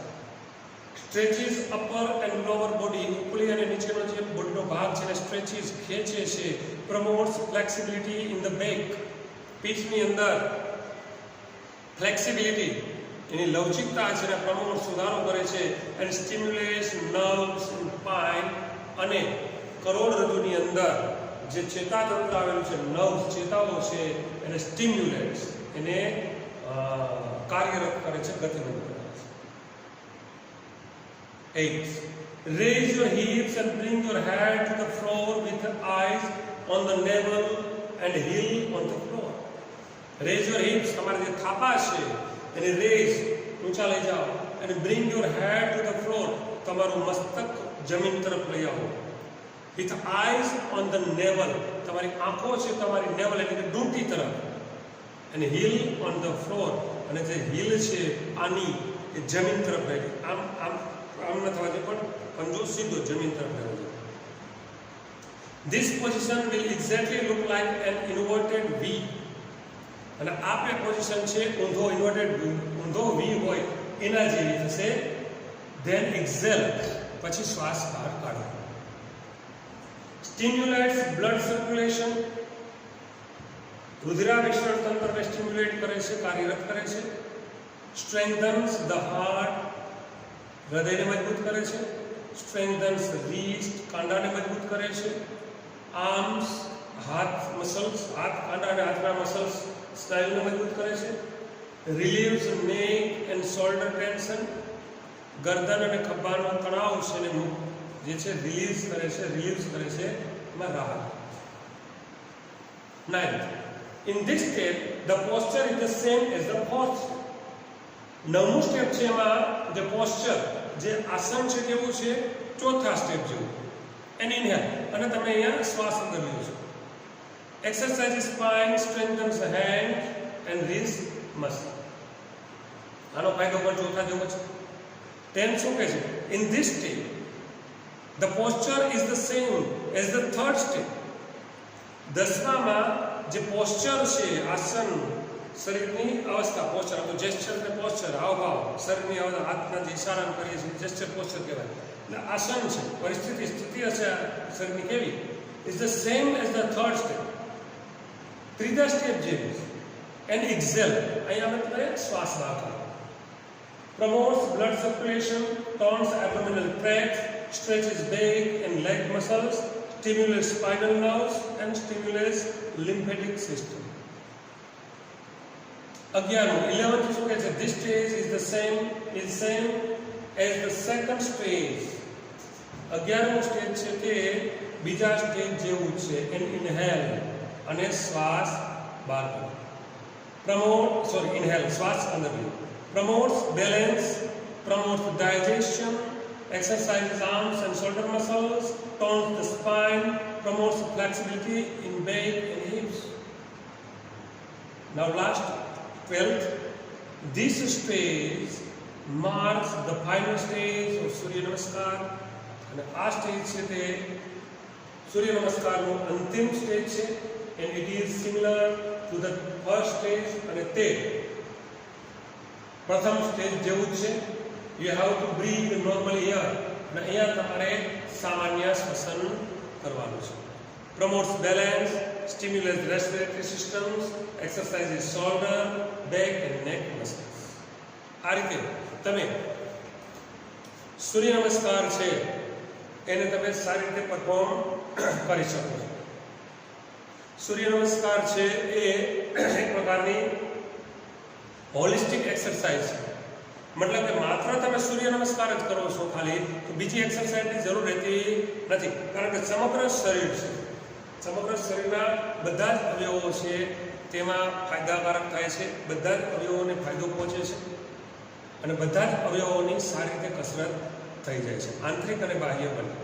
સ્ટ્રેચિસ અપર એન્ડ લોઅર બોડી, ઉપલી અને નીચેનો જે બોડીનો ભાગ છે એને સ્ટ્રેચિસ, ખેંચે છે. Promotes flexibility in the back, પીઠની અંદર ફ્લેક્સિબિલિટી, એની લવચિકતા છે એને પ્રમોટ, સુધારો કરે છે. એન્ડ સ્ટિમ્યુલેટ્સ નર્વ્સ ઇન સ્પાઇન, અને કરોડરજ્જુની અંદર જે ચેતાતંત્ર આવેલું છે, નર્વ્સ, ચેતાઓ છે, એને સ્ટિમ્યુલેટ્સ, એને કાર્યરત કરે છે, ગતિમંદ કરે છે. 8. Raise your hips and bring your head to the floor with the eyes on the navel and heel on the floor. Raise your hips, તમારા જે થાપા છે એને રેઝ, ઊંચા લઈ જાઓ. and bring your head to the floor, તમારું મસ્તક જમીન તરફ લઈ આવો. with eyes on the navel, તમારી આંખો છે તમારી navel એટલે કે ડૂંટી તરફ, and heel on the floor, અને જે heel છે આની એ જમીન તરફ લઈ, આમ ન થવા જોઈએ, પણ પંજો સીધો જમીન તરફ લેવો જોઈએ. This position will exactly look like an inverted V. અને આ બે પોઝિશન છે ઊંધો ઇન્વર્ટેડ વી, ઊંધો વી હોય એના જેવી થશે. ધેન એક્ઝેલ, પછી શ્વાસ બહાર કાઢો. સ્ટિમ્યુલેટ્સ બ્લડ સર્ક્યુલેશન, રુધિરાભિસરણ તંત્રને સ્ટિમ્યુલેટ કરે છે, કાર્યરત કરે છે. સ્ટ્રેન્થન્સ ધ હાર્ટ, હૃદયને મજબૂત કરે છે. સ્ટ્રેન્થન્સ રીસ્ટ, કાંડાને મજબૂત કરે છે. આર્મ્સ, હાથ મસલ્સ, હાથ કાંડા અને હાથના મસલ્સ સ્નાયુને મજબૂત કરે છે. રિલીવ્સ નેક એન્ડ શોલ્ડર ટેન્શન, ગરદન અને ખભાનો તણાવ છે ને જે છે રિલીઝ કરે છે, એમાં રાહત. 9th, in this step the posture is the same as the fourth step. 9મું સ્ટેપ છે એમાં જે પોસ્ચર, જે આસન છે કેવું છે, ચોથા સ્ટેપ જેવું. એન્ડ ઇનહેલ, અને તમે અહીંયા શ્વાસ અંદર લો છો. Exercise spine strengthens hand and wrist muscle. આનો ફાયદો પણ ચોથા જેવો છે. 10 શું કહે છે? In this step the posture is the same as the third step. 10માં જે પોસ્ચર છે, આસન, શરીરની અવસ્થા, પોસ્ચર, આપણું જેસ્ચર ને પોસ્ચર, હાવભાવ, શરીરની અવસ્થા, હાથના જે ઇશારા કરીએ છીએ જેસ્ચર પોસ્ચર કહેવાય. એટલે આસન છે, પરિસ્થિતિ, સ્થિતિ હશે શરીરની કેવી, is the same as the third step. ત્રીજા સ્ટેપ જે છે એન્ડ એક્ઝેલ, અહીંયા અમે તમે શ્વાસ બહાર કાઢો. promotes blood circulation, tones abdominal tract, stretches back and leg muscles, stimulates spinal nerves and stimulates lymphatic system. 11th શું કહે છે? This stage is the same as the second stage. 11મું સ્ટેજ છે તે બીજા સ્ટેજ જેવું છે. એન્ડ ઇનહેલ, અને શ્વાસ બહાર કાઢો. ઇનહેલ, શ્વાસ અંદર લો. Promotes balance, promotes digestion, exercises arms and shoulder muscles, tones the spine, promotes flexibility in back and hips. Now last, 12th, this stage marks the final stage of Surya Namaskar. And આ stage છે તે સૂર્ય નમસ્કારનો અંતિમ stage છે. and it is similar to the first stage, અને તે પ્રથમ stage જેવું જ છે. You have to breathe normally here, અને અહીંયા તમારે સામાન્ય શ્વસન કરવાનું છે. Promotes balance, stimulate respiratory systems, exercises shoulder, back and neck muscles. આ રીતે તમે સૂર્ય નમસ્કાર છે એને તમે સારી રીતે પરફોર્મ કરી શકો છો. સૂર્ય નમસ્કાર છે એ એક પ્રકારની હોલિસ્ટિક એક્સરસાઇઝ છે. મતલબ કે માત્ર તમે સૂર્ય નમસ્કાર જ કરો છો ખાલી, તો બીજી એક્સરસાઇઝની જરૂર રહેતી નથી. કારણ કે સમગ્ર શરીર છે, સમગ્ર શરીરના બધા જ અવયવો છે તેમાં ફાયદાકારક થાય છે. બધા જ અવયવોને ફાયદો પહોંચે છે, અને બધા જ અવયવોની સારી રીતે કસરત થઈ જાય છે, આંતરિક અને બાહ્ય બંને.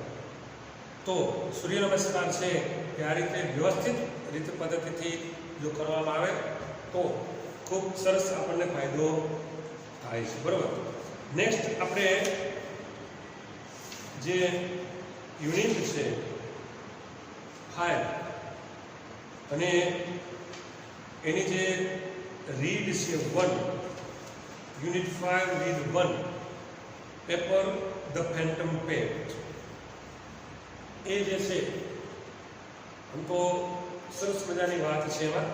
તો સૂર્ય નમસ્કાર છે એ આ રીતે વ્યવસ્થિત રીતે પદ્ધતિથી જો કરવામાં આવે તો ખૂબ સરસ આપણને ફાયદો થાય છે. બરાબર. નેક્સ્ટ આપણે જે યુનિટ છે 5 અને એની જે રીડ છે 1, unit 5 read 1, paper the phantom pet. એ જે છે આમ તો સરસ મજાની વાત છે. એમાં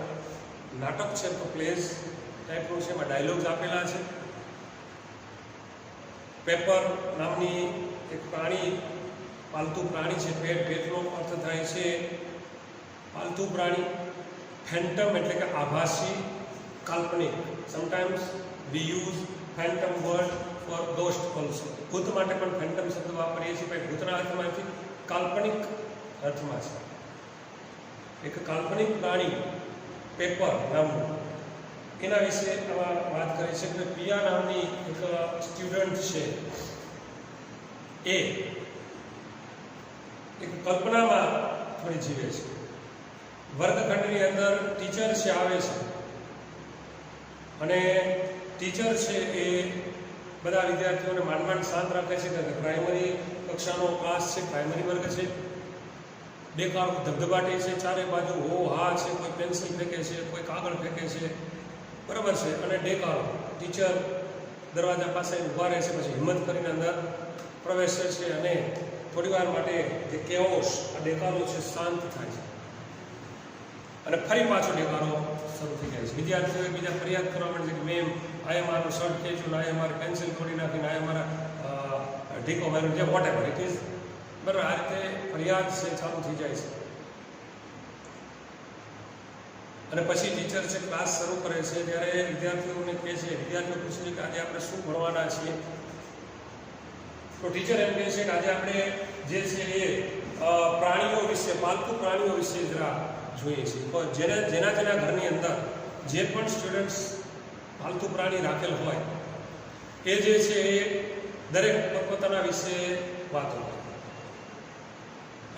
નાટક છે, તો પ્લેસ ટાઈપનું છે, એમાં ડાયલોગ્સ આપેલા છે. પેપર નામની એક પ્રાણી, પાલતુ પ્રાણી છે. પેટનો અર્થ થાય છે પાલતુ પ્રાણી. ફેન્ટમ એટલે કે આભાસી, કાલ્પનિક. Sometimes V use phantom word for ghost also. ભૂત માટે પણ ફેન્ટમ શબ્દ વાપરીએ છીએ, પણ ભૂતના અર્થમાંથી કાલ્પનિક અર્થમાં છે. એક કાલ્પનિક પ્રાણી પેપર નામનું, એના વિશે આમાં વાત કરી છે કે પિયા નામની એક સ્ટુડન્ટ છે, એ એક કલ્પનામાં થોડી જીવે છે. વર્ગખંડની અંદર ટીચર છે આવે છે, અને ટીચર છે એ બધા વિદ્યાર્થીઓને માંડ શાંત રાખે છે. કે પ્રાઇમરી કક્ષાનો ક્લાસ છે, પ્રાઇમરી વર્ગ છે. બેકાર ધબધબાટી છે, ચારે બાજુ હો હા છે, કોઈ પેન્સિલ ફેંકે છે, કોઈ કાગળ ફેંકે છે, બરાબર છે. અને ડેકારો ટીચર દરવાજા પાસે ઊભા રહે છે, પછી હિંમત કરીને અંદર પ્રવેશે છે અને થોડીવાર માટે જે કેઓસ આ દેકારો છે શાંત થાય છે અને ફરી પાછો દેકારો શરૂ થઈ જાય છે. વિદ્યાર્થીઓ એકબીજા ફરિયાદ કરવા માંડે છે કે મેમ આએ મારું શર્ટ ખેંચ્યું, આએ મારી પેન્સિલ તોડી નાખીને, આએ મારા ઢીકો માર્યો, જે વોટ એવર ઇટ ઇઝ. બરાબર, આ રીતે ફરિયાદ છે ચાલુ થઈ જાય છે. અને પછી ટીચર છે ક્લાસ શરૂ કરે છે. ત્યારે વિદ્યાર્થીઓને કહે છે, વિદ્યાર્થીઓ પૂછે છે કે આજે આપણે શું ભણવાના છીએ. તો ટીચર એમ કહે છે કે આજે આપણે જે છે એ પ્રાણીઓ વિશે, પાલતુ પ્રાણીઓ વિશે જરા જોઈએ છીએ. તો જેના ઘરની અંદર જે પણ સ્ટુડન્ટ્સ પાલતુ પ્રાણી રાખેલ હોય એ જે છે એ દરેક પોતપોતાના વિશે વાતો કરે.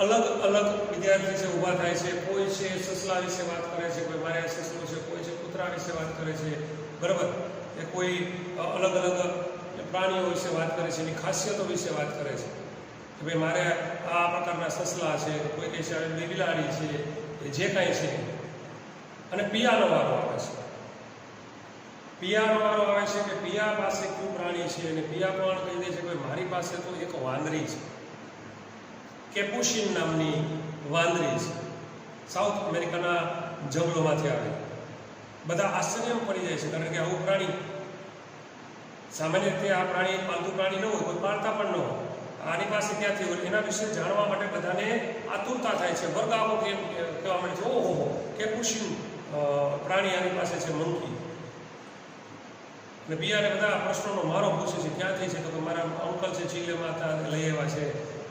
અલગ અલગ વિદ્યાર્થી છે ઊભા થાય છે. કોઈ છે સસલા વિશે વાત કરે છે, કોઈ મારે સસલો છે, કોઈ છે કૂતરા વિશે વાત કરે છે, બરાબર, એ કોઈ અલગ અલગ પ્રાણીઓ વિશે વાત કરે છે, એની ખાસિયતો વિશે વાત કરે છે કે ભાઈ મારે આ પ્રકારના સસલા છે, કોઈ કહે છે બિલાડી છે, એ જે કાંઈ છે. અને પિયાનો વારો આવે છે. પિયાનો વારો આવે છે કે પિયા પાસે કયું પ્રાણી છે, અને પિયા પણ કહી દે છે કે મારી પાસે તો એક વાંદરી છે, કેપુશિન નામની વાંદરી છે, સાઉથ અમેરિકાના જંગલોમાંથી આવે. બધા આશ્ચર્યમાં પડી જાય છે, કારણ કે આવું પ્રાણી સામાન્ય રીતે આ પ્રાણી પાલતુ પ્રાણી ન હોય, કોઈ પાળતા પણ ન હોય, આની પાસે ક્યાંથી હોય એના વિશે જાણવા માટે બધાને આતુરતા થાય છે. વર્ગાવો કેમ કહેવા માંડે છે, ઓહો કેપુશિન પ્રાણી આની પાસે છે, મંકી. અને પિયાને બધા પ્રશ્નોનો મારો પૂછે છે, ક્યાંથી છે, તો કે મારા અંકલ છે ચીલેમાં લઈ આવ્યા છે,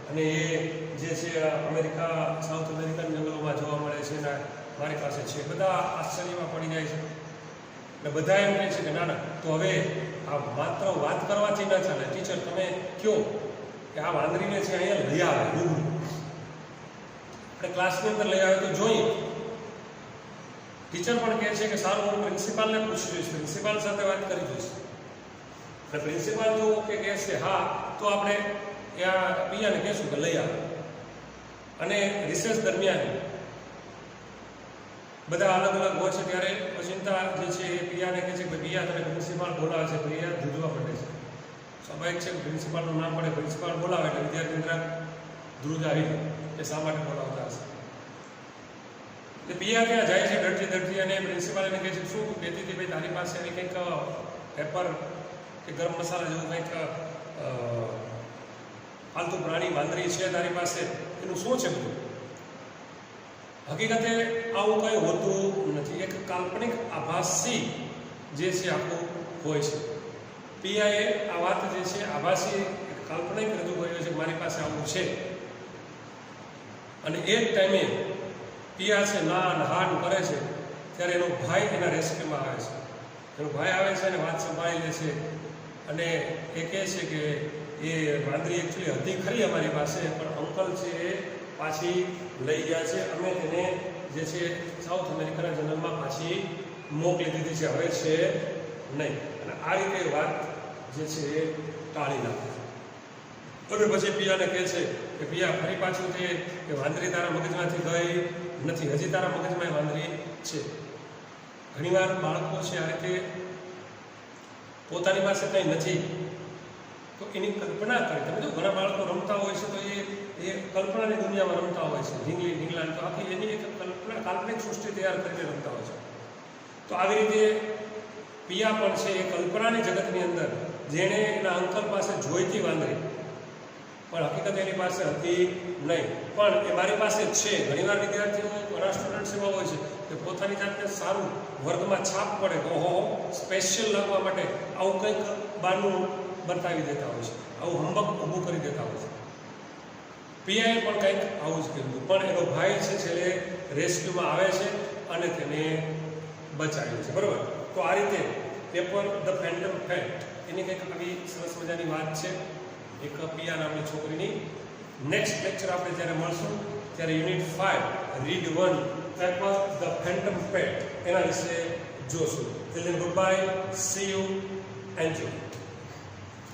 અને એ જે છે અમેરિકા, સાઉથ અમેરિકન જંગલોમાં જોવા મળે છે ને મારી પાસે છે. બધા આશ્ચર્યમાં પડી જાય છે. એટલે બધા એમ કહે છે કે ના ના, તો હવે આ માત્ર વાત કરવાથી ન ચાલે. ટીચર તમે કહો કે આ વાંદરીને છે અહીંયા લઈ આવે રૂબરૂ, આપણે ક્લાસની અંદર લઈ આવે તો જોઈએ. ટીચર પણ કહે છે કે સારું, હું પ્રિન્સિપાલને પૂછી જોઈશ, પ્રિન્સિપાલ સાથે વાત કરી જોઈશ. અને પ્રિન્સિપાલ તો ઓકે કહે છે હા, તો આપણે પિયાને કહેશું કે લઈ આવે. અને રિસેસ દરમિયાન બધા અલગ અલગ હોય છે. ત્યારે ઓચિંતા જે છે એ પિયાને કહે છે કે પિયા તને પ્રિન્સિપાલ બોલાવે છે. પિયા ધ્રુજવા પડે છે. સ્વાભાવિક છે કે પ્રિન્સિપાલનું નામ પડે, પ્રિન્સિપાલ બોલાવે એટલે વિદ્યાર્થી અંદર ધ્રુજ આવી એ શા માટે બોલાવતા હશે. એટલે પિયા ત્યાં જાય છે ડરતી, અને પ્રિન્સિપાલ એને કહે છે શું કહેતી હતી ભાઈ, તારી પાસે એની કંઈક પેપર કે ગરમ મસાલા જેવું કંઈક પાલતુ પ્રાણી વાંદરી છે તારી પાસે, એનું શું છે બધું? હકીકતે આવું કંઈ હોતું નથી. એક કાલ્પનિક આભાસી જે છે આખું હોય છે. પિયાએ આ વાત જે છે આભાસી એક કાલ્પનિક રજૂ કર્યો છે, મારી પાસે આવું છે. અને એ જ ટાઈમે પિયા છે નાન હાન કરે છે, ત્યારે એનો ભાઈ એના રેસ્ક્યુમાં આવે છે. એનો ભાઈ આવે છે અને વાત સંભાળી લે છે, અને એ કહે છે કે એ વાંદરી એકચ્યુઅલી હતી ખરી અમારી પાસે, પણ અંકલ છે એ પાછી લઈ ગયા છે, અમે તેને જે છે સાઉથ અમેરિકાના જંગલમાં પાછી મોકલી દીધી છે, હવે છે નહીં. અને આ રીતે વાત જે છે એ ટાળી નાખે છે. અને પછી પિયાને કહે છે કે પિયા ફરી પાછું તે કે વાંદરી તારા મગજમાંથી ગઈ નથી, હજી તારા મગજમાં વાંદરી છે. ઘણીવાર બાળકો છે આ રીતે પોતાની પાસે કંઈ નથી તો એની કલ્પના કરે. તમે જો ઘણા બાળકો રમતા હોય છે તો એ કલ્પનાની દુનિયામાં રમતા હોય છે, ઢીંગલી ઢીંગલા, તો આખી એની એક કલ્પના કાલ્પનિક સૃષ્ટિ તૈયાર કરીને રમતા હોય છે. તો આવી રીતે પિયા પણ છે એ કલ્પનાની જગતની અંદર જેણે એના અંકલ પાસે જોઈતી વાંદરી, પણ હકીકત એની પાસે હતી નહીં, પણ એ મારી પાસે છે. ઘણીવાર વિદ્યાર્થીઓ, ઘણા સ્ટુડન્ટ્સ એવા હોય છે કે પોતાની જાતને સારું વર્ગમાં છાપ પડે તો ઓહો સ્પેશિયલ લાવવા માટે આવું કંઈક બાનું બતાવી દેતા હોય છે, આવું હંબક ઊભું કરી દેતા હોય છે. પિયાએ પણ કંઈક આવું જ કીધું, પણ એનો ભાઈ છે છેલ્લે રેસ્ક્યુમાં આવે છે અને તેને બચાવે છે. બરાબર, તો આ રીતે પેપર ધ ફેન્ટમ ફેક્ટ એની કંઈક આવી સરસ મજાની વાત છે એક પિયા નામની છોકરીની. નેક્સ્ટ લેક્ચર આપણે જ્યારે મળશું ત્યારે unit 5 read 1 paper the phantom fact એના વિશે જોશું. Till then good bye, C you, enjoy.